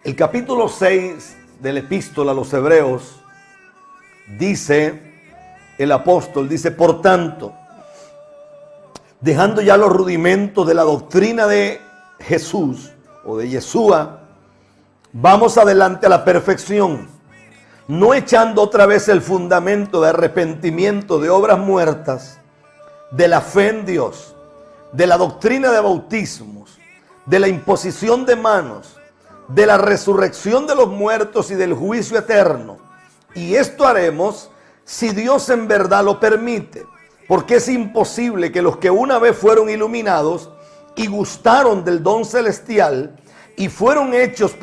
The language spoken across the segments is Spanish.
El capítulo 6 de la epístola a los Hebreos dice, el apóstol dice, por tanto, dejando ya los rudimentos de la doctrina de Jesús o de Yeshua, vamos adelante a la perfección, no echando otra vez el fundamento de arrepentimiento de obras muertas, de la fe en Dios, de la doctrina de bautismos, de la imposición de manos, de la resurrección de los muertos y del juicio eterno. Y esto haremos si Dios en verdad lo permite, porque es imposible que los que una vez fueron iluminados y gustaron del don celestial y fueron hechos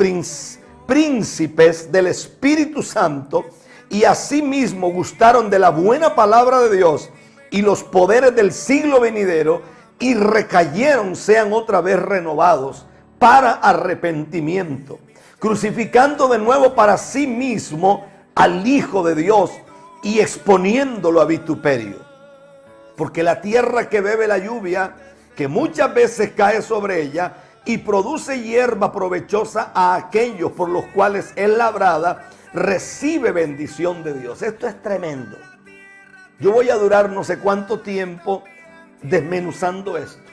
príncipes del Espíritu Santo y asimismo gustaron de la buena palabra de Dios y los poderes del siglo venidero y recayeron, sean otra vez renovados para arrepentimiento, crucificando de nuevo para sí mismo al Hijo de Dios y exponiéndolo a vituperio. Porque la tierra que bebe la lluvia, que muchas veces cae sobre ella y produce hierba provechosa a aquellos por los cuales es labrada, recibe bendición de Dios. Esto es tremendo. Yo voy a durar no sé cuánto tiempo desmenuzando esto.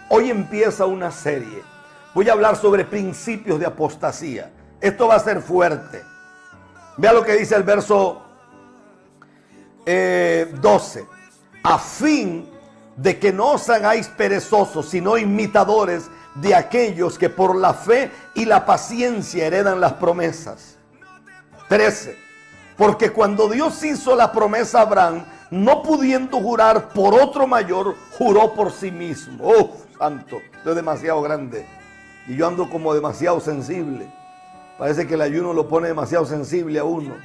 Hoy empieza una serie. Voy a hablar sobre principios de apostasía. Esto va a ser fuerte. Vea lo que dice el verso 12. A fin de que no os hagáis perezosos, sino imitadores de aquellos que por la fe y la paciencia heredan las promesas. 13. Porque cuando Dios hizo la promesa a Abraham, no pudiendo jurar por otro mayor, juró por sí mismo. ¡Oh, santo! Esto es demasiado grande. Y yo ando como demasiado sensible. Parece que el ayuno lo pone demasiado sensible a uno.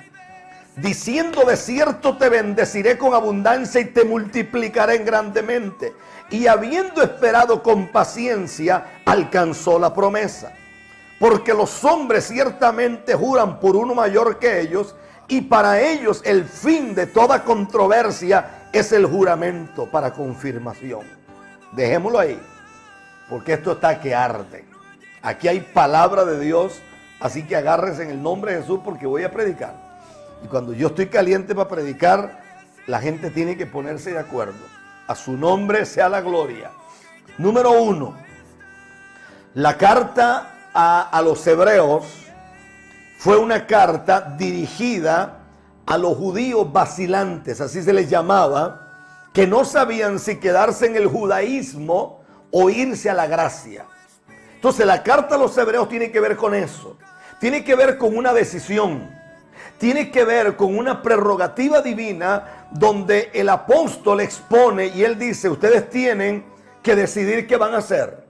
Diciendo, de cierto te bendeciré con abundancia y te multiplicaré grandemente. Y habiendo esperado con paciencia, alcanzó la promesa. Porque los hombres ciertamente juran por uno mayor que ellos, y para ellos el fin de toda controversia es el juramento para confirmación. Dejémoslo ahí, porque esto está que arde. Aquí hay palabra de Dios, así que agárrense en el nombre de Jesús porque voy a predicar. Y cuando yo estoy caliente para predicar, la gente tiene que ponerse de acuerdo. A su nombre sea la gloria. Número 1. La carta a los Hebreos fue una carta dirigida a los judíos vacilantes, así se les llamaba, que no sabían si quedarse en el judaísmo o irse a la gracia. Entonces la carta a los Hebreos tiene que ver con eso. Tiene que ver con una decisión. Tiene que ver con una prerrogativa divina donde el apóstol expone y él dice, ustedes tienen que decidir qué van a hacer.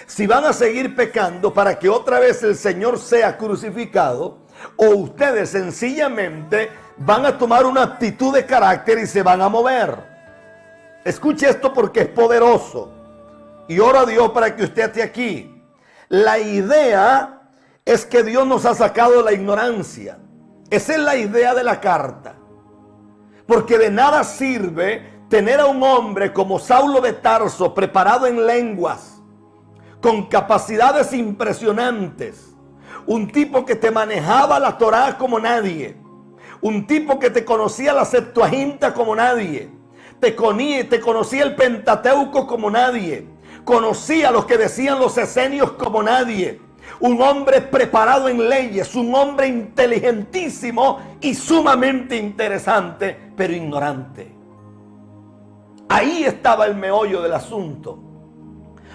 Si van a seguir pecando para que otra vez el Señor sea crucificado, o ustedes sencillamente van a tomar una actitud de carácter y se van a mover. Escuche esto porque es poderoso. Y oro a Dios para que usted esté aquí. La idea es que Dios nos ha sacado de la ignorancia. Esa es la idea de la carta. Porque de nada sirve tener a un hombre como Saulo de Tarso preparado en lenguas, con capacidades impresionantes, un tipo que te manejaba la Torá como nadie, un tipo que te conocía la Septuaginta como nadie, te conocía el Pentateuco como nadie, conocía lo que decían los esenios como nadie, un hombre preparado en leyes, un hombre inteligentísimo y sumamente interesante, pero ignorante. Ahí estaba el meollo del asunto.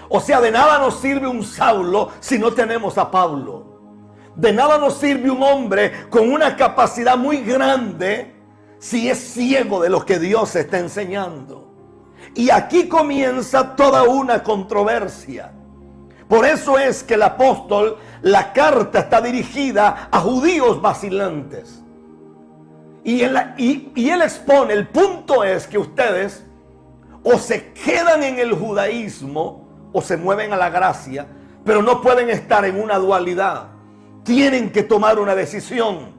O sea, de nada nos sirve un Saulo si no tenemos a Pablo. De nada nos sirve un hombre con una capacidad muy grande si es ciego de lo que Dios está enseñando. Y aquí comienza toda una controversia. Por eso es que el apóstol, la carta está dirigida a judíos vacilantes. Y él expone, el punto es que ustedes o se quedan en el judaísmo o se mueven a la gracia, pero no pueden estar en una dualidad. Tienen que tomar una decisión.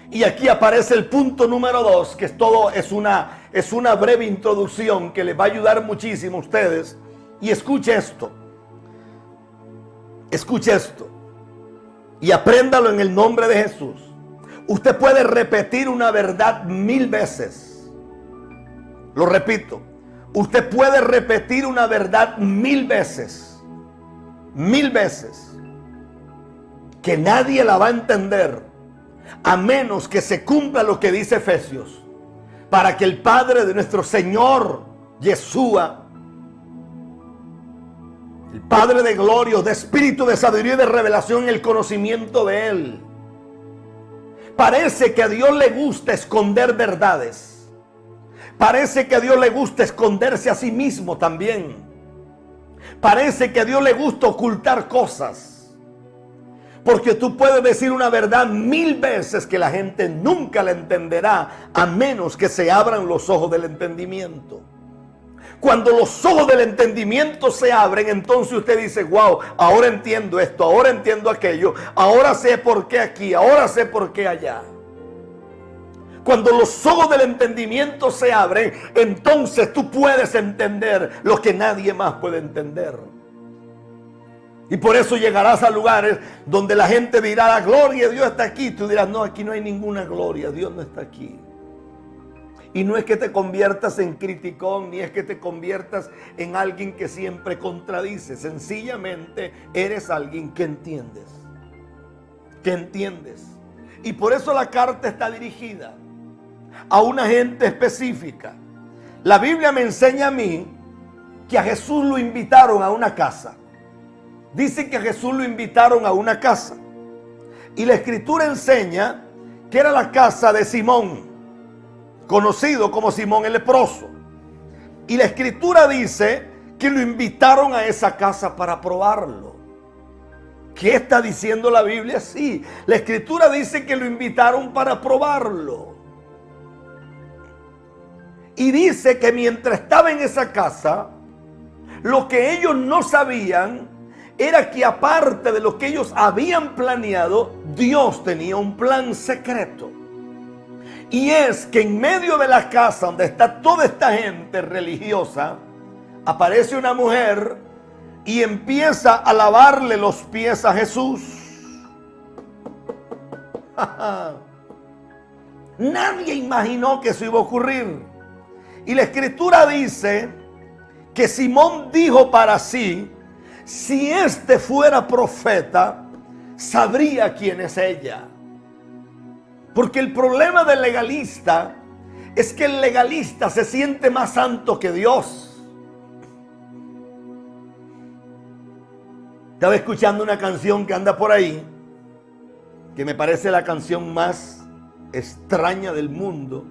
Y aquí aparece el punto número 2, que es una breve introducción que les va a ayudar muchísimo a ustedes. Y escuche esto. Escuche esto. y apréndalo en el nombre de Jesús. Usted puede repetir una verdad 1000 veces. Lo repito. Usted puede repetir una verdad 1000 veces. 1000 veces. Que nadie la va a entender. A menos que se cumpla lo que dice Efesios. Para que el Padre de nuestro Señor Yeshua, el Padre de gloria, de espíritu, de sabiduría y de revelación, el conocimiento de Él. Parece que a Dios le gusta esconder verdades. Parece que a Dios le gusta esconderse a sí mismo también. Parece que a Dios le gusta ocultar cosas. Porque tú puedes decir una verdad 1000 veces que la gente nunca la entenderá, a menos que se abran los ojos del entendimiento. Cuando los ojos del entendimiento se abren, entonces usted dice, wow, ahora entiendo esto, ahora entiendo aquello, ahora sé por qué aquí, ahora sé por qué allá. Cuando los ojos del entendimiento se abren, entonces tú puedes entender lo que nadie más puede entender. Y por eso llegarás a lugares donde la gente dirá, la gloria de Dios está aquí. Tú dirás, no, aquí no hay ninguna gloria, Dios no está aquí. Y no es que te conviertas en criticón, ni es que te conviertas en alguien que siempre contradice. Sencillamente eres alguien que entiendes. Que entiendes. Y por eso la carta está dirigida a una gente específica. La Biblia me enseña a mí que a Jesús lo invitaron a una casa. Dice que a Jesús lo invitaron a una casa. Y la Escritura enseña que era la casa de Simón, conocido como Simón el leproso. Y la Escritura dice que lo invitaron a esa casa para probarlo. ¿Qué está diciendo la Biblia? Sí, la Escritura dice que lo invitaron para probarlo. Y dice que mientras estaba en esa casa, lo que ellos no sabían era que aparte de lo que ellos habían planeado, Dios tenía un plan secreto. Y es que en medio de la casa donde está toda esta gente religiosa, aparece una mujer y empieza a lavarle los pies a Jesús. Nadie imaginó que eso iba a ocurrir. Y la Escritura dice que Simón dijo para sí, si este fuera profeta, sabría quién es ella. Porque el problema del legalista es que el legalista se siente más santo que Dios. Estaba escuchando una canción que anda por ahí, que me parece la canción más extraña del mundo.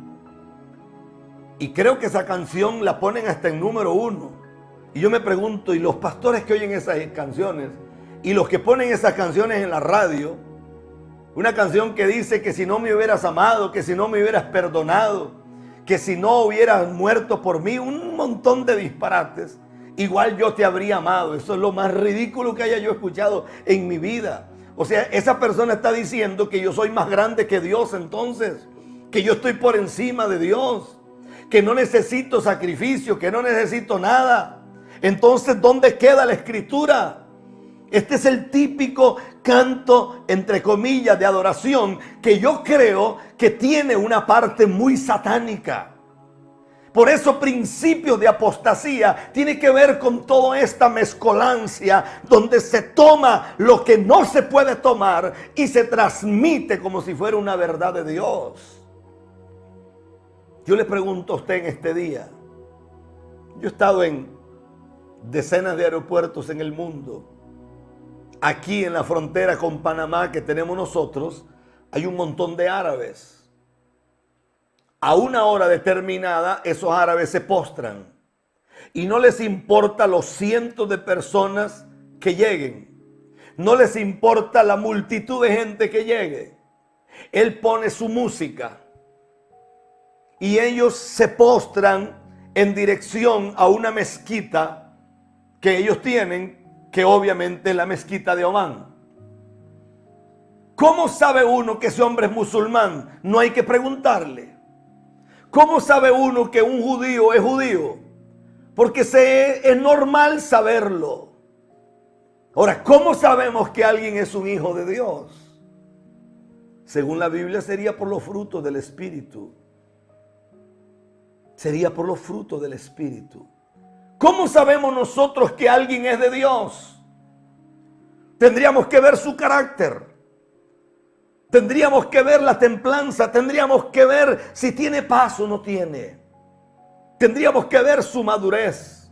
Y creo que esa canción la ponen hasta en número 1. Y yo me pregunto, ¿y los pastores que oyen esas canciones? Y los que ponen esas canciones en la radio, una canción que dice que si no me hubieras amado, que si no me hubieras perdonado, que si no hubieras muerto por mí, un montón de disparates, igual yo te habría amado. Eso es lo más ridículo que haya yo escuchado en mi vida. O sea, esa persona está diciendo que yo soy más grande que Dios entonces, que yo estoy por encima de Dios, que no necesito sacrificio, que no necesito nada. Entonces, ¿dónde queda la Escritura? Este es el típico canto, entre comillas, de adoración que yo creo que tiene una parte muy satánica. Por eso principios de apostasía tiene que ver con toda esta mezcolancia donde se toma lo que no se puede tomar y se transmite como si fuera una verdad de Dios. Yo le pregunto a usted en este día, yo he estado en decenas de aeropuertos en el mundo. Aquí en la frontera con Panamá que tenemos nosotros, hay un montón de árabes. A una hora determinada, esos árabes se postran. Y no les importa los cientos de personas que lleguen. No les importa la multitud de gente que llegue. Él pone su música. Y ellos se postran en dirección a una mezquita que ellos tienen, que obviamente es la mezquita de Omán. ¿Cómo sabe uno que ese hombre es musulmán? No hay que preguntarle. ¿Cómo sabe uno que un judío es judío? Porque es normal saberlo. Ahora, ¿cómo sabemos que alguien es un hijo de Dios? Según la Biblia sería por los frutos del Espíritu. Sería por los frutos del Espíritu. ¿Cómo sabemos nosotros que alguien es de Dios? Tendríamos que ver su carácter. Tendríamos que ver la templanza. Tendríamos que ver si tiene paz o no tiene. Tendríamos que ver su madurez.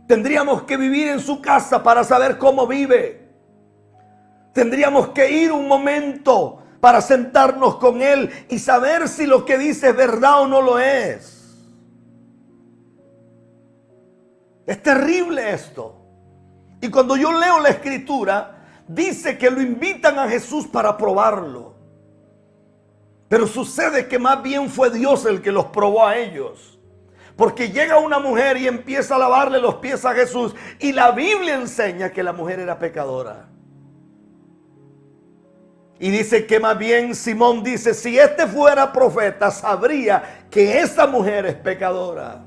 Tendríamos que vivir en su casa para saber cómo vive. Tendríamos que ir un momento para sentarnos con él y saber si lo que dice es verdad o no lo es. Es terrible esto. Y cuando yo leo la escritura, dice que lo invitan a Jesús para probarlo. Pero sucede que más bien fue Dios el que los probó a ellos. Porque llega una mujer y empieza a lavarle los pies a Jesús. Y la Biblia enseña que la mujer era pecadora. Y dice que más bien Simón dice, si este fuera profeta, sabría que esa mujer es pecadora.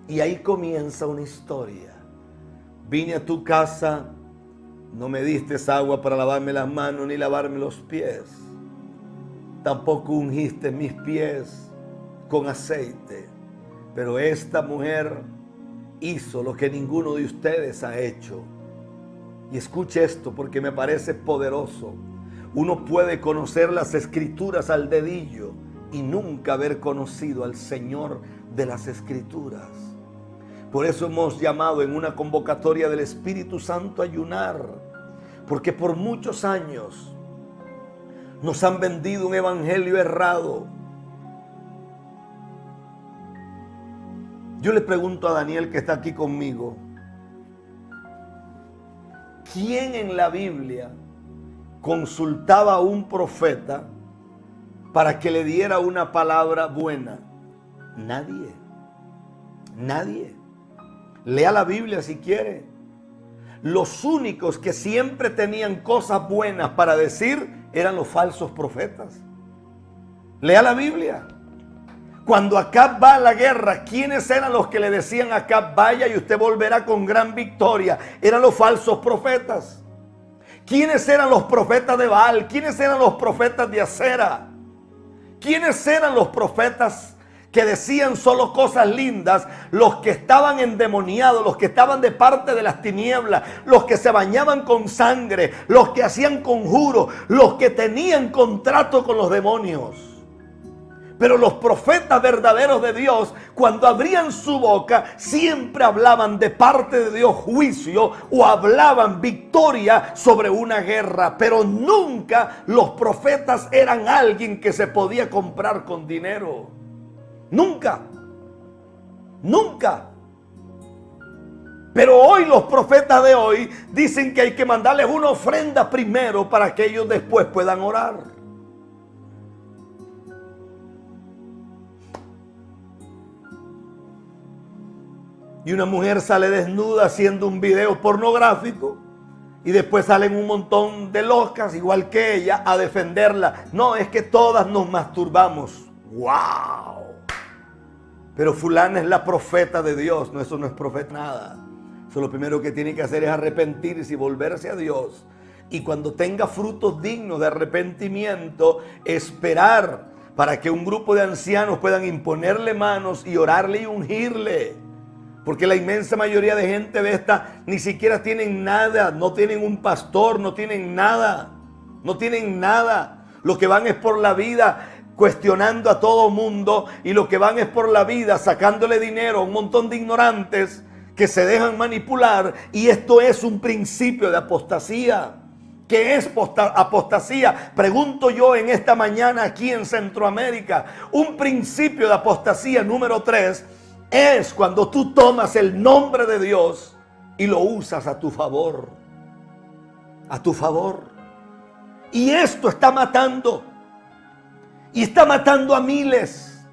Y ahí comienza una historia. Vine a tu casa, no me diste agua para lavarme las manos ni lavarme los pies. Tampoco ungiste mis pies con aceite. Pero esta mujer hizo lo que ninguno de ustedes ha hecho. Y escuche esto porque me parece poderoso. Uno puede conocer las escrituras al dedillo y nunca haber conocido al Señor de las escrituras. Por eso hemos llamado en una convocatoria del Espíritu Santo a ayunar. Porque por muchos años nos han vendido un evangelio errado. Yo le pregunto a Daniel que está aquí conmigo. ¿Quién en la Biblia consultaba a un profeta para que le diera una palabra buena? Nadie. Nadie. Lea la Biblia si quiere. Los únicos que siempre tenían cosas buenas para decir eran los falsos profetas. Lea la Biblia. Cuando Acab va a la guerra, ¿quiénes eran los que le decían a Acab, vaya y usted volverá con gran victoria? Eran los falsos profetas. ¿Quiénes eran los profetas de Baal? ¿Quiénes eran los profetas de Acera? ¿Quiénes eran los profetas que decían solo cosas lindas? Los que estaban endemoniados, los que estaban de parte de las tinieblas, los que se bañaban con sangre, los que hacían conjuros, los que tenían contrato con los demonios. Pero los profetas verdaderos de Dios, cuando abrían su boca, siempre hablaban de parte de Dios juicio o hablaban victoria sobre una guerra. Pero nunca los profetas eran alguien que se podía comprar con dinero. Nunca. Nunca. Pero hoy los profetas de hoy dicen que hay que mandarles una ofrenda primero para que ellos después puedan orar. Y una mujer sale desnuda haciendo un video pornográfico y después salen un montón de locas igual que ella a defenderla. No, es que todas nos masturbamos. ¡Wow! Pero fulana es la profeta de Dios. No, eso no es profeta nada. Eso lo primero que tiene que hacer es arrepentirse y volverse a Dios. Y cuando tenga frutos dignos de arrepentimiento, esperar para que un grupo de ancianos puedan imponerle manos y orarle y ungirle. Porque la inmensa mayoría de gente de esta ni siquiera tienen nada, no tienen un pastor, no tienen nada, no tienen nada. Lo que van es por la vida cuestionando a todo mundo y lo que van es por la vida sacándole dinero a un montón de ignorantes que se dejan manipular, y esto es un principio de apostasía. ¿Qué es apostasía? Pregunto yo en esta mañana aquí en Centroamérica. Un principio de apostasía número 3 es cuando tú tomas el nombre de Dios y lo usas a tu favor. A tu favor. Y esto está matando. Y está matando a miles.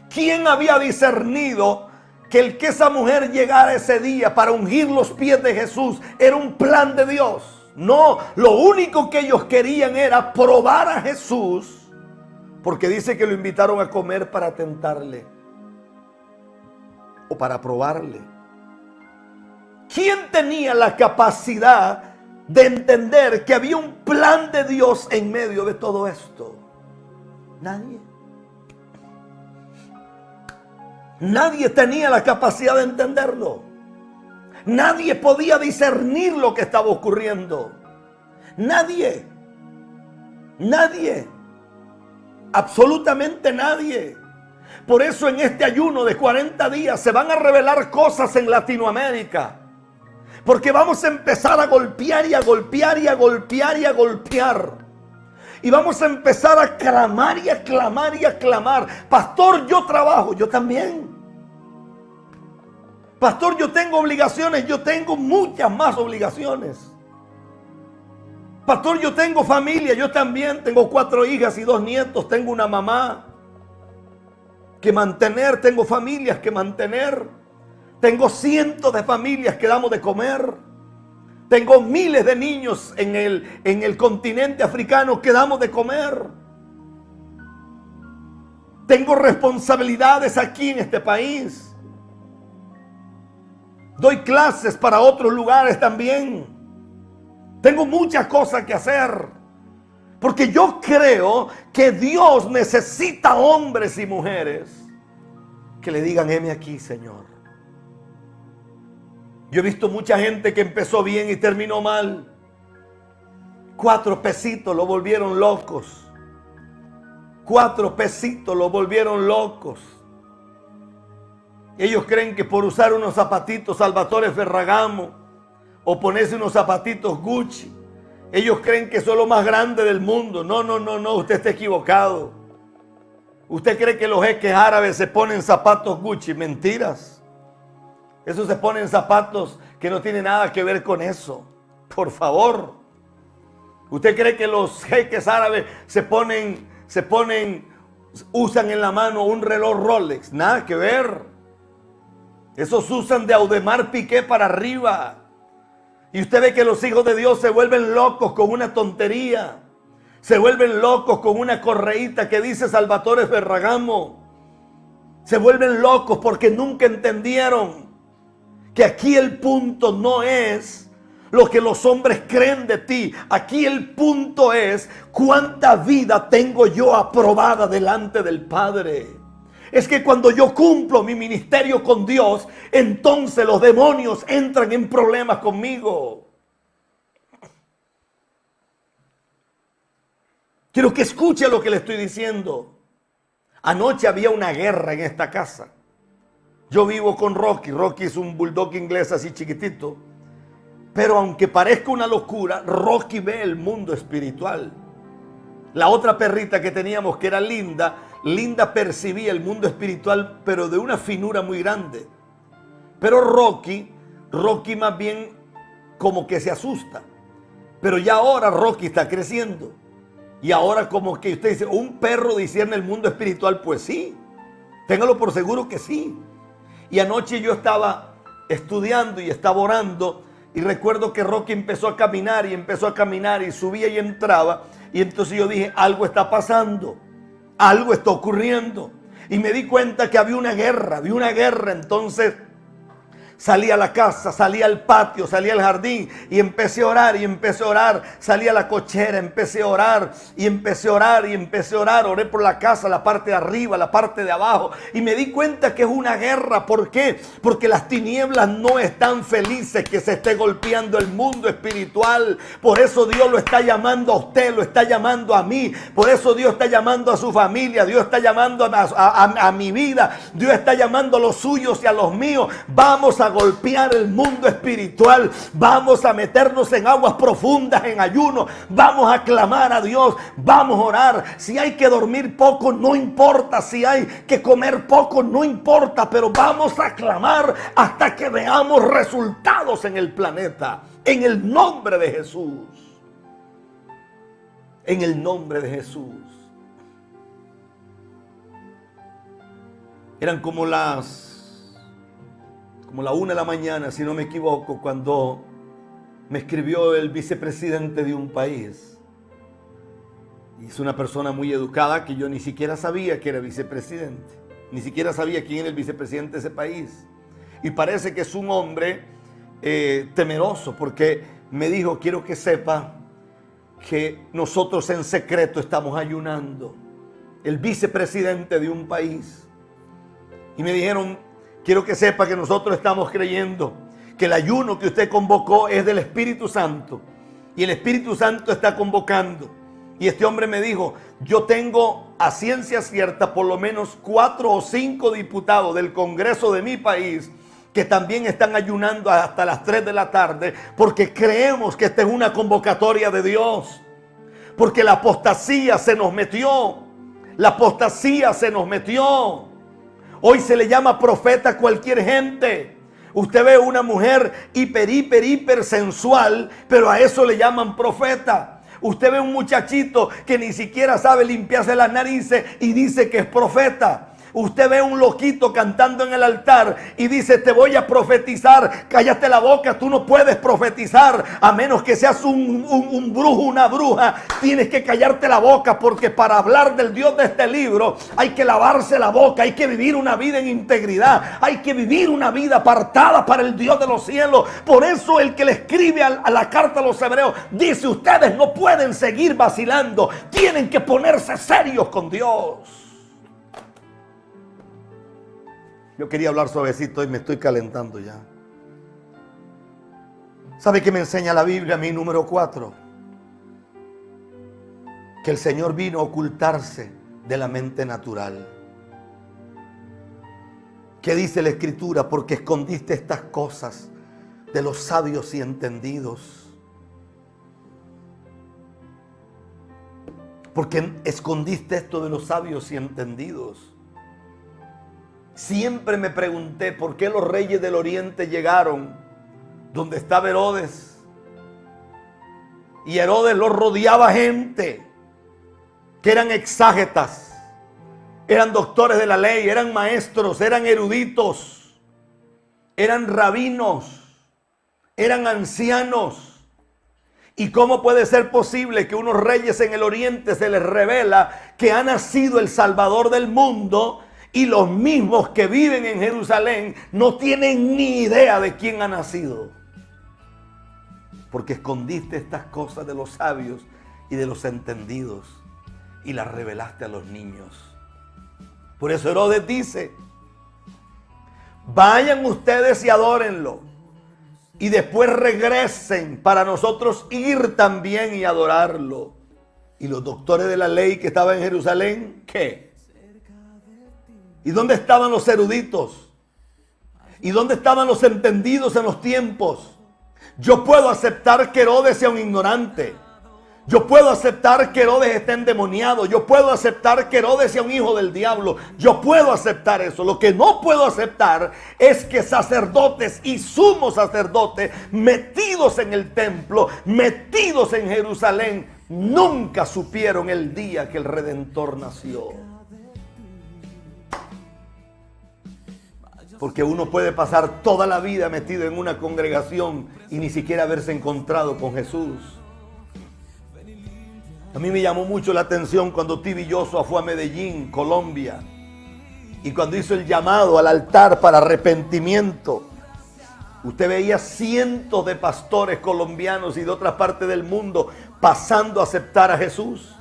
¿Quién había discernido que el que esa mujer llegara ese día para ungir los pies de Jesús era un plan de Dios? No, lo único que ellos querían era probar a Jesús, porque dice que lo invitaron a comer para tentarle o para probarle. ¿Quién tenía la capacidad de entender que había un plan de Dios en medio de todo esto? Nadie. Nadie tenía la capacidad de entenderlo. Nadie podía discernir lo que estaba ocurriendo. Nadie. Nadie. Absolutamente nadie. Por eso en este ayuno de 40 días se van a revelar cosas en Latinoamérica. Porque vamos a empezar a golpear y a golpear y a golpear y a golpear. Y vamos a empezar a clamar y a clamar y a clamar. Pastor, yo trabajo, yo también. Pastor, yo tengo obligaciones, yo tengo muchas más obligaciones. Pastor, yo tengo familia, yo también tengo 4 hijas y 2 nietos, tengo una mamá que mantener, tengo familias que mantener, tengo cientos de familias que damos de comer, tengo miles de niños en el continente africano que damos de comer, tengo responsabilidades aquí en este país. Doy clases para otros lugares también. Tengo muchas cosas que hacer. Porque yo creo que Dios necesita hombres y mujeres que le digan, heme aquí, Señor. Yo he visto mucha gente que empezó bien y terminó mal. 4 pesitos lo volvieron locos. 4 pesitos lo volvieron locos. Ellos creen que por usar unos zapatitos Salvatore Ferragamo o ponerse unos zapatitos Gucci, ellos creen que son lo más grande del mundo. No, usted está equivocado. Usted cree que los jeques árabes se ponen zapatos Gucci. Mentiras. Esos se ponen zapatos que no tienen nada que ver con eso. Por favor. ¿Usted cree que los jeques árabes usan en la mano un reloj Rolex? Nada que ver. Esos usan de Audemars Piguet para arriba. Y usted ve que los hijos de Dios se vuelven locos con una tontería. Se vuelven locos con una correíta que dice Salvatore Ferragamo. Se vuelven locos porque nunca entendieron que aquí el punto no es lo que los hombres creen de ti. Aquí el punto es cuánta vida tengo yo aprobada delante del Padre. Es que cuando yo cumplo mi ministerio con Dios, entonces los demonios entran en problemas conmigo. Quiero que escuche lo que le estoy diciendo. Anoche había una guerra en esta casa. Yo vivo con Rocky. Rocky es un bulldog inglés así chiquitito. Pero aunque parezca una locura, Rocky ve el mundo espiritual. La otra perrita que teníamos, que era Linda percibía el mundo espiritual, pero de una finura muy grande. Pero Rocky más bien como que se asusta. Pero ya ahora Rocky está creciendo. Y ahora como que usted dice, ¿un perro discierne el mundo espiritual? Pues sí, téngalo por seguro que sí. Y anoche yo estaba estudiando y estaba orando. Y recuerdo que Rocky empezó a caminar y subía y entraba. Y entonces yo dije, algo está pasando, algo está ocurriendo. Y me di cuenta que había una guerra. Entonces salí a la casa, salí al patio, salí al jardín y empecé a orar. Salí a la cochera, empecé a orar. Oré por la casa, la parte de arriba, la parte de abajo. Y me di cuenta que es una guerra. ¿Por qué? Porque las tinieblas no están felices que se esté golpeando el mundo espiritual. Por eso Dios lo está llamando a usted, lo está llamando a mí. Por eso Dios está llamando a su familia. Dios está llamando a mi vida. Dios está llamando a los suyos y a los míos. Vamos a golpear el mundo espiritual. Vamos a meternos en aguas profundas en ayuno. Vamos a clamar a Dios. Vamos a orar. Si hay que dormir poco, no importa. Si hay que comer poco, no importa. Pero vamos a clamar hasta que veamos resultados en el planeta. En el nombre de Jesús. En el nombre de Jesús. Eran como la 1 de la mañana, si no me equivoco, cuando me escribió el vicepresidente de un país. Y es una persona muy educada que yo ni siquiera sabía que era vicepresidente. Ni siquiera sabía quién era el vicepresidente de ese país. Y parece que es un hombre temeroso, porque me dijo, quiero que sepa que nosotros en secreto estamos ayunando. El vicepresidente de un país. Y me dijeron, quiero que sepa que nosotros estamos creyendo que el ayuno que usted convocó es del Espíritu Santo. Y el Espíritu Santo está convocando. Y este hombre me dijo, yo tengo a ciencia cierta por lo menos 4 o 5 diputados del Congreso de mi país que también están ayunando hasta las 3 de la tarde porque creemos que esta es una convocatoria de Dios. Porque la apostasía se nos metió. La apostasía se nos metió. Hoy se le llama profeta a cualquier gente. Usted ve una mujer hiper sensual, pero a eso le llaman profeta. Usted ve un muchachito que ni siquiera sabe limpiarse las narices y dice que es profeta. Usted ve un loquito cantando en el altar y dice, te voy a profetizar. Cállate la boca, tú no puedes profetizar a menos que seas un brujo, una bruja. Tienes que callarte la boca, porque para hablar del Dios de este libro hay que lavarse la boca, hay que vivir una vida en integridad, hay que vivir una vida apartada para el Dios de los cielos. Por eso el que le escribe a la carta a los hebreos dice, ustedes no pueden seguir vacilando, tienen que ponerse serios con Dios. Yo quería hablar suavecito y me estoy calentando ya. ¿Sabe qué me enseña la Biblia a mí? Número 4. Que el Señor vino a ocultarse de la mente natural. ¿Qué dice la Escritura? Porque escondiste estas cosas de los sabios y entendidos. Porque escondiste esto de los sabios y entendidos. Siempre me pregunté por qué los reyes del oriente llegaron donde estaba Herodes. Y Herodes los rodeaba gente que eran exágetas, eran doctores de la ley, eran maestros, eran eruditos, eran rabinos, eran ancianos. ¿Y cómo puede ser posible que unos reyes en el oriente se les revela que ha nacido el Salvador del mundo? Y los mismos que viven en Jerusalén no tienen ni idea de quién ha nacido. Porque escondiste estas cosas de los sabios y de los entendidos y las revelaste a los niños. Por eso Herodes dice, vayan ustedes y adórenlo. Y después regresen para nosotros ir también y adorarlo. Y los doctores de la ley que estaban en Jerusalén, ¿qué? ¿Y dónde estaban los eruditos? ¿Y dónde estaban los entendidos en los tiempos? Yo puedo aceptar que Herodes sea un ignorante. Yo puedo aceptar que Herodes esté endemoniado. Yo puedo aceptar que Herodes sea un hijo del diablo. Yo puedo aceptar eso. Lo que no puedo aceptar es que sacerdotes y sumos sacerdotes metidos en el templo, metidos en Jerusalén, nunca supieron el día que el Redentor nació. Porque uno puede pasar toda la vida metido en una congregación y ni siquiera haberse encontrado con Jesús. A mí me llamó mucho la atención cuando T.B. Joshua fue a Medellín, Colombia. Y cuando hizo el llamado al altar para arrepentimiento, usted veía cientos de pastores colombianos y de otras partes del mundo pasando a aceptar a Jesús.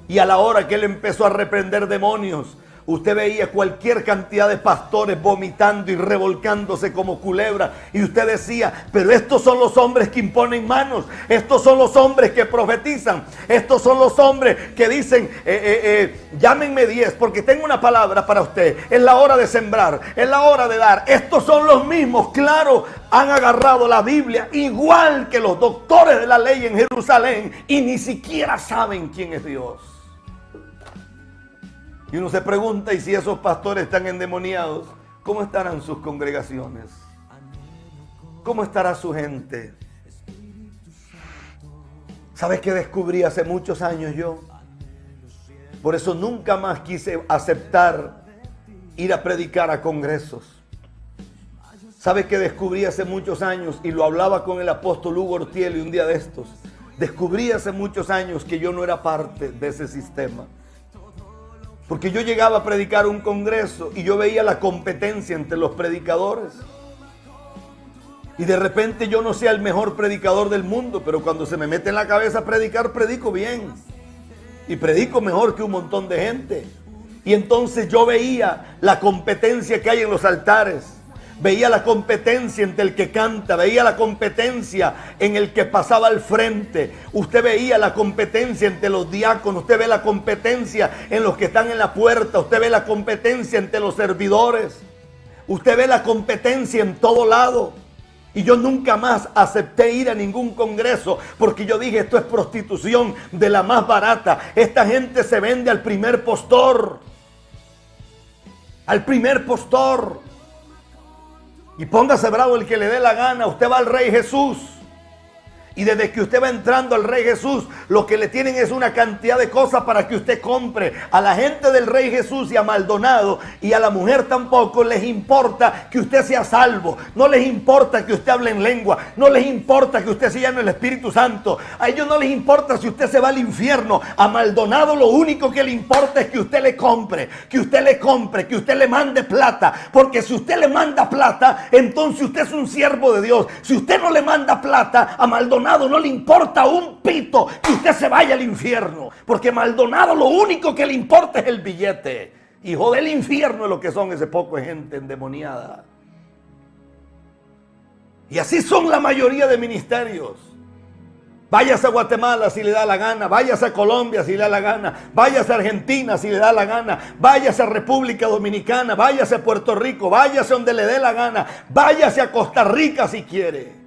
Y a la hora que él empezó a reprender demonios, usted veía cualquier cantidad de pastores vomitando y revolcándose como culebras. Y usted decía, pero estos son los hombres que imponen manos. Estos son los hombres que profetizan. Estos son los hombres que dicen, llámenme 10 porque tengo una palabra para usted. Es la hora de sembrar, es la hora de dar. Estos son los mismos, claro, han agarrado la Biblia igual que los doctores de la ley en Jerusalén y ni siquiera saben quién es Dios. Y uno se pregunta, y si esos pastores están endemoniados, ¿cómo estarán sus congregaciones? ¿Cómo estará su gente? ¿Sabes qué descubrí hace muchos años yo? Por eso nunca más quise aceptar ir a predicar a congresos. ¿Sabes qué descubrí hace muchos años? Y lo hablaba con el apóstol Hugo Ortiel y un día de estos. Descubrí hace muchos años que yo no era parte de ese sistema. Porque yo llegaba a predicar un congreso y yo veía la competencia entre los predicadores. Y de repente yo no sea el mejor predicador del mundo, pero cuando se me mete en la cabeza predicar, predico bien. Y predico mejor que un montón de gente. Y entonces yo veía la competencia que hay en los altares. Veía la competencia entre el que canta, veía la competencia en el que pasaba al frente. Usted veía la competencia entre los diáconos, usted ve la competencia en los que están en la puerta, usted ve la competencia entre los servidores. Usted ve la competencia en todo lado. Y yo nunca más acepté ir a ningún congreso porque yo dije, esto es prostitución de la más barata. Esta gente se vende al primer postor. Al primer postor. Y póngase bravo el que le dé la gana. Usted va al Rey Jesús. Y desde que usted va entrando al Rey Jesús, lo que le tienen es una cantidad de cosas para que usted compre. A la gente del Rey Jesús y a Maldonado y a la mujer tampoco les importa que usted sea salvo. No les importa que usted hable en lengua. No les importa que usted se llame el Espíritu Santo. A ellos no les importa si usted se va al infierno. A Maldonado lo único que le importa es que usted le compre. Que usted le compre, que usted le mande plata. Porque si usted le manda plata, entonces usted es un siervo de Dios. Si usted no le manda plata a Maldonado, no le importa un pito que usted se vaya al infierno, porque Maldonado lo único que le importa es el billete. Hijo del infierno es lo que son ese poco de gente endemoniada. Y así son la mayoría de ministerios. Váyase a Guatemala si le da la gana, váyase a Colombia si le da la gana, váyase a Argentina si le da la gana, váyase a República Dominicana, váyase a Puerto Rico, váyase donde le dé la gana, váyase a Costa Rica si quiere.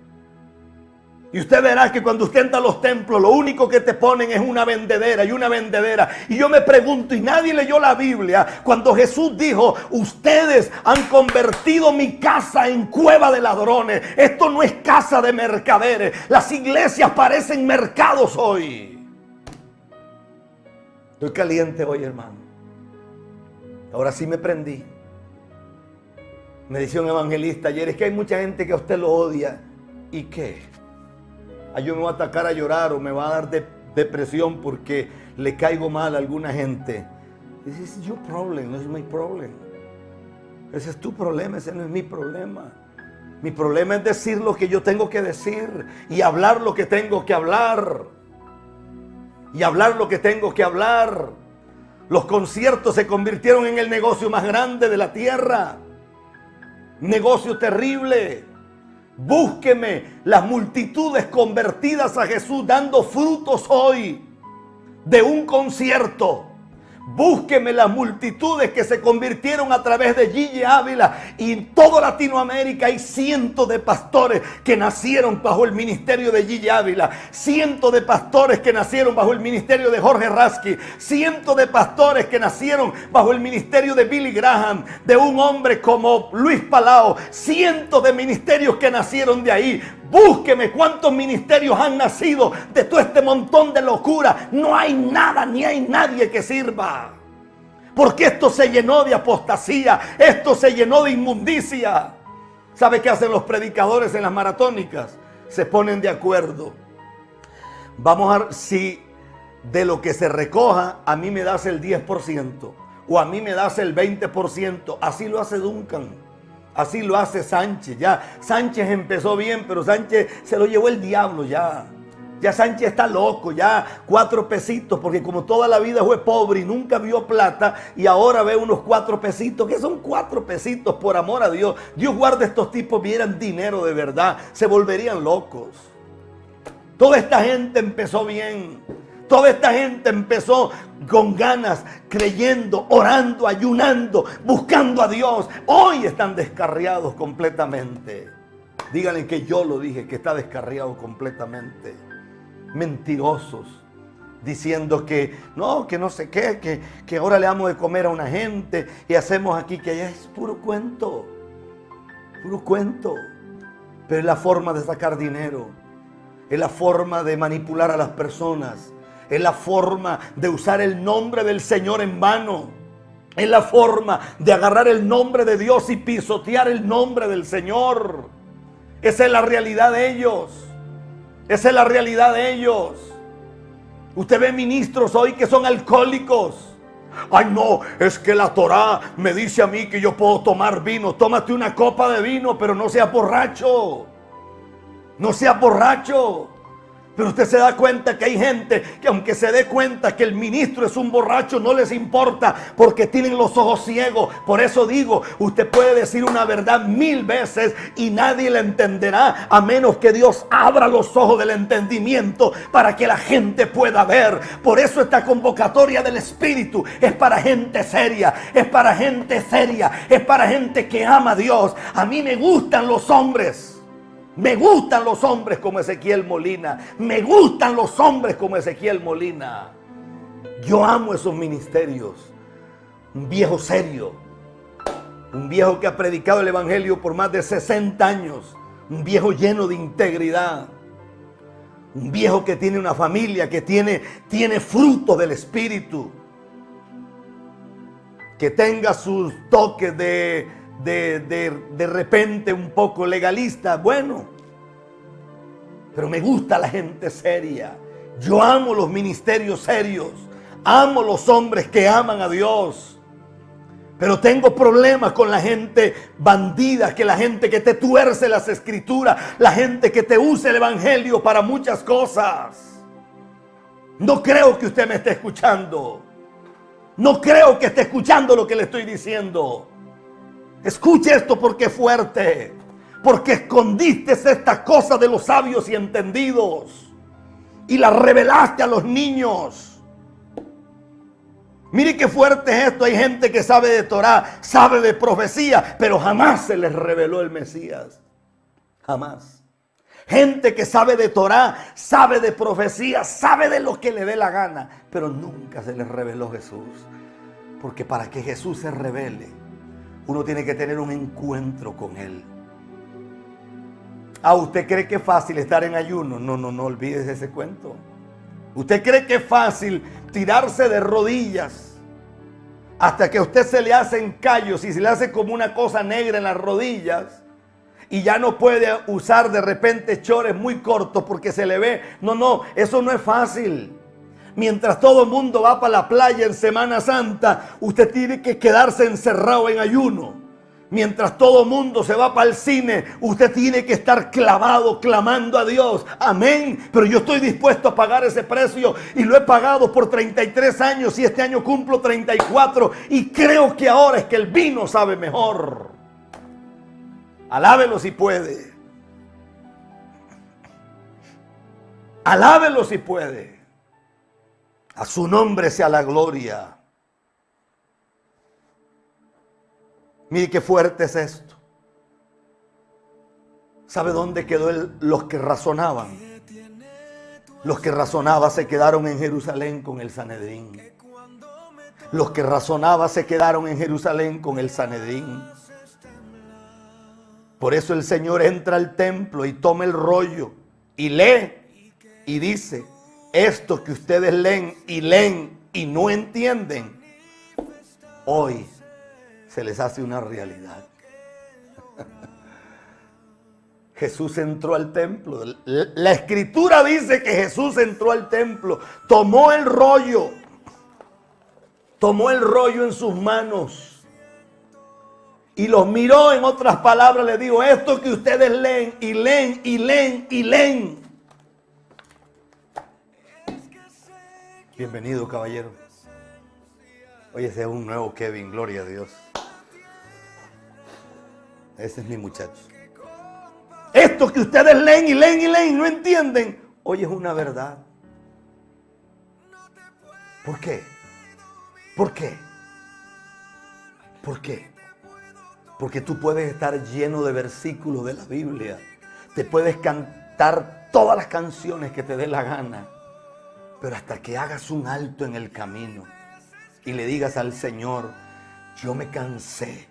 Y usted verá que cuando usted entra a los templos, lo único que te ponen es una vendedera y una vendedera. Y yo me pregunto, y nadie leyó la Biblia, cuando Jesús dijo, ustedes han convertido mi casa en cueva de ladrones. Esto no es casa de mercaderes. Las iglesias parecen mercados hoy. Estoy caliente hoy, hermano. Ahora sí me prendí. Me decía un evangelista ayer, es que hay mucha gente que a usted lo odia. ¿Y qué? Yo me voy a atacar a llorar o me va a dar depresión porque le caigo mal a alguna gente. Ese es your problem, no es mi problema. Ese es tu problema, ese no es mi problema. Mi problema es decir lo que yo tengo que decir y hablar lo que tengo que hablar. Y hablar lo que tengo que hablar. Los conciertos se convirtieron en el negocio más grande de la tierra. Negocio terrible. Búsqueme las multitudes convertidas a Jesús dando frutos hoy de un concierto. Búsqueme las multitudes que se convirtieron a través de Gigi Ávila. Y en toda Latinoamérica hay cientos de pastores que nacieron bajo el ministerio de Gigi Ávila. Cientos de pastores que nacieron bajo el ministerio de Jorge Rasky. Cientos de pastores que nacieron bajo el ministerio de Billy Graham. De un hombre como Luis Palau. Cientos de ministerios que nacieron de ahí. Búsqueme cuántos ministerios han nacido de todo este montón de locura. No hay nada ni hay nadie que sirva. Porque esto se llenó de apostasía. Esto se llenó de inmundicia. ¿Sabe qué hacen los predicadores en las maratónicas? Se ponen de acuerdo. Vamos a ver si de lo que se recoja a mí me das el 10% o a mí me das el 20%. Así lo hace Duncan. Así lo hace Sánchez. Ya Sánchez empezó bien, pero Sánchez se lo llevó el diablo ya. Ya Sánchez está loco, ya 4 pesitos, porque como toda la vida fue pobre y nunca vio plata, y ahora ve unos 4 pesitos, que son 4 pesitos por amor a Dios. Dios guarde, estos tipos vieran dinero de verdad, se volverían locos. Toda esta gente empezó bien. Toda esta gente empezó con ganas, creyendo, orando, ayunando, buscando a Dios. Hoy están descarriados completamente. Díganle que yo lo dije, que está descarriado completamente. Mentirosos, diciendo que no sé qué, que ahora le damos de comer a una gente y hacemos aquí que allá. Es puro cuento, puro cuento. Pero es la forma de sacar dinero, es la forma de manipular a las personas. Es la forma de usar el nombre del Señor en vano. Es la forma de agarrar el nombre de Dios y pisotear el nombre del Señor. Esa es la realidad de ellos. Esa es la realidad de ellos. Usted ve ministros hoy que son alcohólicos. Ay no, es que la Torá me dice a mí que yo puedo tomar vino. Tómate una copa de vino, pero no seas borracho. No seas borracho. Pero usted se da cuenta que hay gente que aunque se dé cuenta que el ministro es un borracho, no les importa porque tienen los ojos ciegos. Por eso digo, usted puede decir una verdad 1000 veces y nadie la entenderá, a menos que Dios abra los ojos del entendimiento para que la gente pueda ver. Por eso esta convocatoria del Espíritu es para gente seria, es para gente seria, es para gente que ama a Dios. A mí me gustan los hombres. Me gustan los hombres como Ezequiel Molina. Me gustan los hombres como Ezequiel Molina. Yo amo esos ministerios. Un viejo serio. Un viejo que ha predicado el evangelio por más de 60 años. Un viejo lleno de integridad. Un viejo que tiene una familia, que tiene frutos del Espíritu. Que tenga sus toques de repente un poco legalista, bueno, pero me gusta la gente seria. Yo amo los ministerios serios, amo los hombres que aman a Dios, pero tengo problemas con la gente bandida, que la gente que te tuerce las escrituras, la gente que te usa el evangelio para muchas cosas. No creo que usted me esté escuchando, no creo que esté escuchando lo que le estoy diciendo. Escuche esto porque es fuerte. Porque escondiste estas cosas de los sabios y entendidos y las revelaste a los niños. Mire qué fuerte es esto. Hay gente que sabe de Torah, sabe de profecía, pero jamás se les reveló el Mesías. Jamás. Gente que sabe de Torah, sabe de profecía, sabe de lo que le dé la gana, pero nunca se les reveló Jesús. Porque para que Jesús se revele, uno tiene que tener un encuentro con Él. ¿Usted cree que es fácil estar en ayuno? No olvides ese cuento. ¿Usted cree que es fácil tirarse de rodillas hasta que a usted se le hacen callos y se le hace como una cosa negra en las rodillas y ya no puede usar de repente chores muy cortos porque se le ve? No, eso no es fácil. Mientras todo el mundo va para la playa en Semana Santa, usted tiene que quedarse encerrado en ayuno. Mientras todo el mundo se va para el cine, usted tiene que estar clavado, clamando a Dios. Amén. Pero yo estoy dispuesto a pagar ese precio y lo he pagado por 33 años y este año cumplo 34 y creo que ahora es que el vino sabe mejor. Alábelo si puede. Alábelo si puede. A su nombre sea la gloria. Mire qué fuerte es esto. ¿Sabe dónde quedó los que razonaban? Los que razonaban se quedaron en Jerusalén con el Sanedrín. Los que razonaban se quedaron en Jerusalén con el Sanedrín. Por eso el Señor entra al templo y toma el rollo y lee y dice: esto que ustedes leen y no entienden, hoy se les hace una realidad. Jesús entró al templo. La escritura dice que Jesús entró al templo, tomó el rollo en sus manos y los miró. En otras palabras, le dijo: esto que ustedes leen. Bienvenido, caballero. Oye, ese es un nuevo Kevin, gloria a Dios. Ese es mi muchacho. Esto que ustedes leen y no entienden, hoy es una verdad. ¿Por qué? ¿Por qué? ¿Por qué? Porque tú puedes estar lleno de versículos de la Biblia. Te puedes cantar todas las canciones que te dé la gana. Pero hasta que hagas un alto en el camino y le digas al Señor: yo me cansé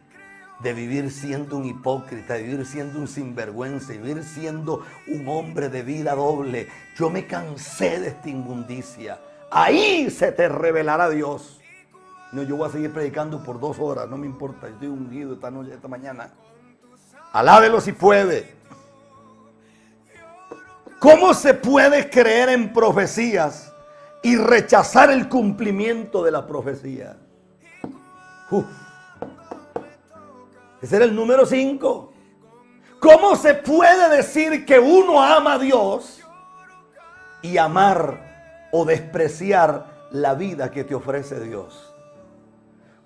de vivir siendo un hipócrita, de vivir siendo un sinvergüenza, de vivir siendo un hombre de vida doble. Yo me cansé de esta inmundicia. Ahí se te revelará Dios. No, yo voy a seguir predicando por 2 horas, no me importa. Yo estoy ungido esta noche, esta mañana. Alábelo si puede. ¿Cómo se puede creer en profecías y rechazar el cumplimiento de la profecía? Ese era el número 5. ¿Cómo se puede decir que uno ama a Dios y amar o despreciar la vida que te ofrece Dios?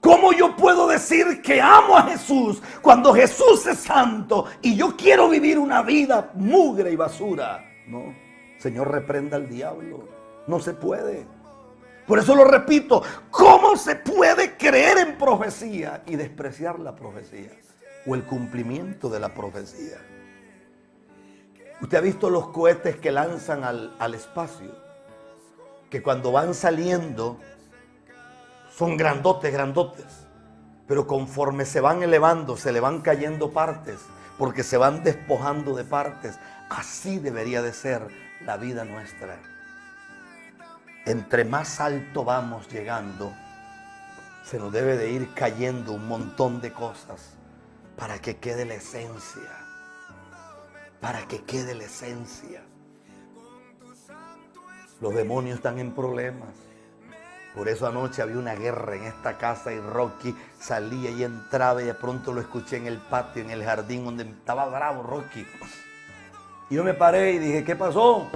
¿Cómo yo puedo decir que amo a Jesús cuando Jesús es santo y yo quiero vivir una vida mugre y basura? No, Señor, reprenda al diablo. No se puede. Por eso lo repito, ¿cómo se puede creer en profecía y despreciar la profecía o el cumplimiento de la profecía? ¿Usted ha visto los cohetes que lanzan al espacio? Que cuando van saliendo son grandotes, grandotes. Pero conforme se van elevando, se le van cayendo partes, porque se van despojando de partes. Así debería de ser la vida nuestra. Entre más alto vamos llegando, se nos debe de ir cayendo un montón de cosas para que quede la esencia. Para que quede la esencia. Los demonios están en problemas. Por eso anoche había una guerra en esta casa y Rocky salía y entraba y de pronto lo escuché en el patio, en el jardín donde estaba bravo Rocky. Y yo me paré y dije, ¿qué pasó?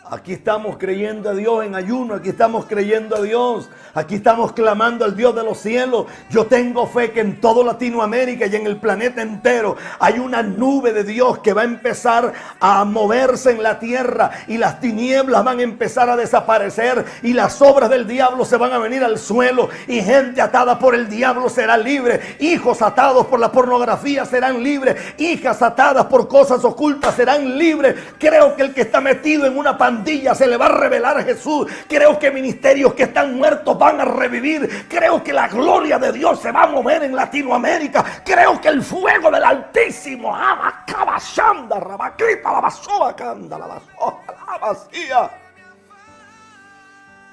Aquí estamos creyendo a Dios en ayuno, aquí estamos creyendo a Dios, aquí estamos clamando al Dios de los cielos. Yo tengo fe que en toda Latinoamérica y en el planeta entero hay una nube de Dios que va a empezar a moverse en la tierra y las tinieblas van a empezar a desaparecer y las obras del diablo se van a venir al suelo y gente atada por el diablo será libre, hijos atados por la pornografía serán libres, hijas atadas por cosas ocultas serán libres. Creo que el que está metido en una pandilla se le va a revelar a Jesús. Creo que ministerios que están muertos van a revivir. Creo que la gloria de Dios se va a mover en Latinoamérica. Creo que el fuego del Altísimo abacabashanda, rabaquita, la basoa, canda, la basoa, la vacía.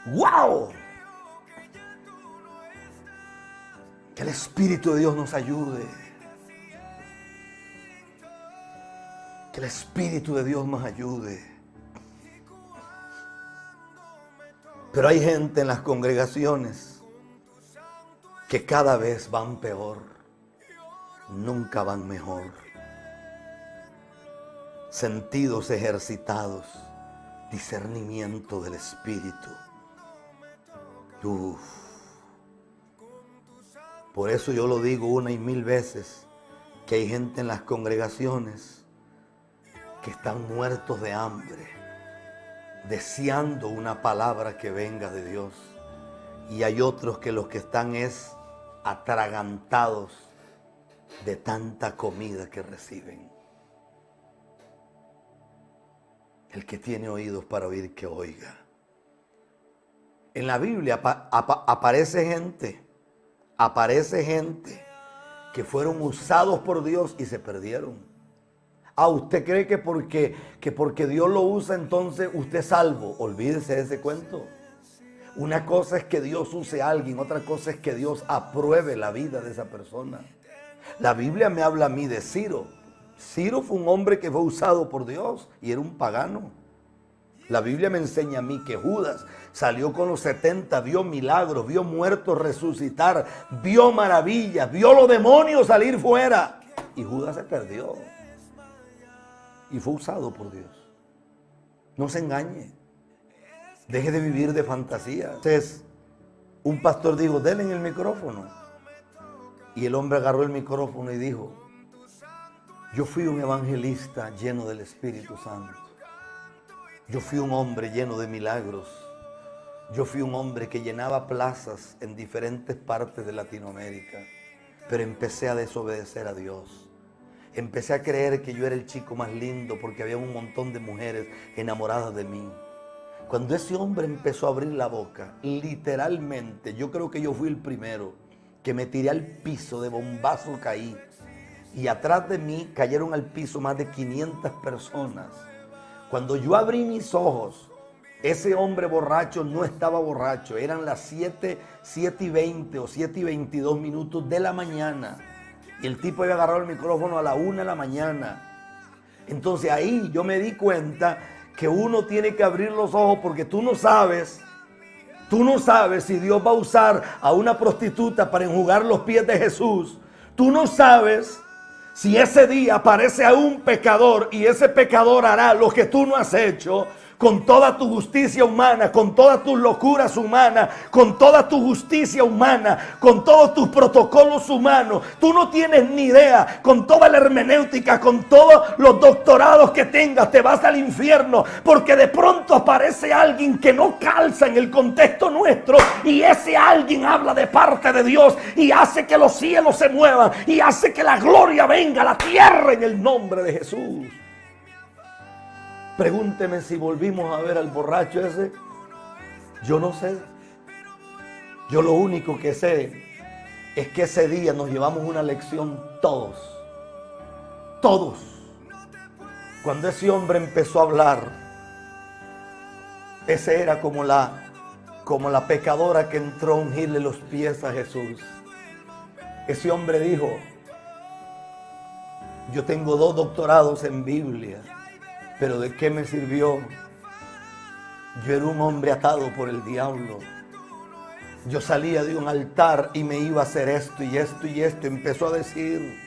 ¡Wow! Que el Espíritu de Dios nos ayude. Que el Espíritu de Dios nos ayude. Pero hay gente en las congregaciones que cada vez van peor, nunca van mejor. Sentidos ejercitados, discernimiento del Espíritu. Uf. Por eso yo lo digo una y mil veces, que hay gente en las congregaciones que están muertos de hambre, deseando una palabra que venga de Dios. Y hay otros que los que están es atragantados de tanta comida que reciben. El que tiene oídos para oír, que oiga. En la Biblia aparece gente que fueron usados por Dios y se perdieron. ¿Usted cree que porque Dios lo usa entonces usted es salvo? Olvídese de ese cuento. Una cosa es que Dios use a alguien, otra cosa es que Dios apruebe la vida de esa persona. La Biblia me habla a mí de Ciro. Ciro fue un hombre que fue usado por Dios y era un pagano. La Biblia me enseña a mí que Judas salió con los 70, vio milagros, vio muertos resucitar, vio maravillas, vio los demonios salir fuera. Y Judas se perdió. Y fue usado por Dios. No se engañe. Deje de vivir de fantasía. Entonces, un pastor dijo, denle el micrófono. Y el hombre agarró el micrófono y dijo, yo fui un evangelista lleno del Espíritu Santo. Yo fui un hombre lleno de milagros. Yo fui un hombre que llenaba plazas en diferentes partes de Latinoamérica. Pero empecé a desobedecer a Dios. Empecé a creer que yo era el chico más lindo porque había un montón de mujeres enamoradas de mí. Cuando ese hombre empezó a abrir la boca, literalmente, yo creo que yo fui el primero que me tiré al piso, de bombazo caí. Y atrás de mí cayeron al piso más de 500 personas. Cuando yo abrí mis ojos, ese hombre borracho no estaba borracho. Eran las 7:20 o 7:22 de la mañana. Y el tipo había agarrado el micrófono a la 1 de la mañana. Entonces ahí yo me di cuenta que uno tiene que abrir los ojos porque tú no sabes si Dios va a usar a una prostituta para enjugar los pies de Jesús. Tú no sabes Si ese día aparece a un pecador y ese pecador hará lo que tú no has hecho, con toda tu justicia humana, con todas tus locuras humanas, con toda tu justicia humana, con todos tus protocolos humanos, tú no tienes ni idea, con toda la hermenéutica, con todos los doctorados que tengas, te vas al infierno, porque de pronto aparece alguien que no calza en el contexto nuestro, y ese alguien habla de parte de Dios y hace que los cielos se muevan y hace que la gloria venga a la tierra en el nombre de Jesús. Pregúnteme si volvimos a ver al borracho ese. Yo no sé. Yo lo único que sé es que ese día nos llevamos una lección todos. Todos. Cuando ese hombre empezó a hablar, ese era como la pecadora que entró a ungirle los pies a Jesús. Ese hombre dijo: yo tengo 2 doctorados en Biblia, pero ¿de qué me sirvió? Yo era un hombre atado por el diablo. Yo salía de un altar y me iba a hacer esto y esto y esto. Empezó a decir,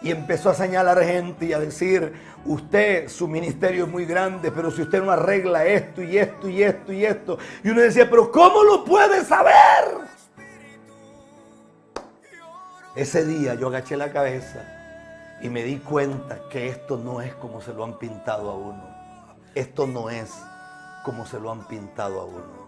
y empezó a señalar gente y a decir: usted, su ministerio es muy grande, pero si usted no arregla esto y esto y esto y esto. Y uno decía: pero ¿cómo lo puede saber? Ese día yo agaché la cabeza y me di cuenta que esto no es como se lo han pintado a uno. Esto no es como se lo han pintado a uno.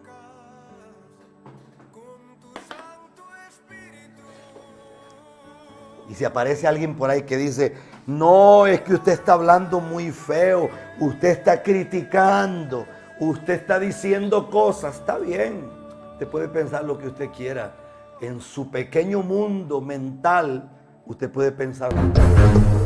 Y si aparece alguien por ahí que dice: no, es que usted está hablando muy feo, usted está criticando, usted está diciendo cosas, está bien. Usted puede pensar lo que usted quiera. En su pequeño mundo mental, usted puede pensar lo que quiera.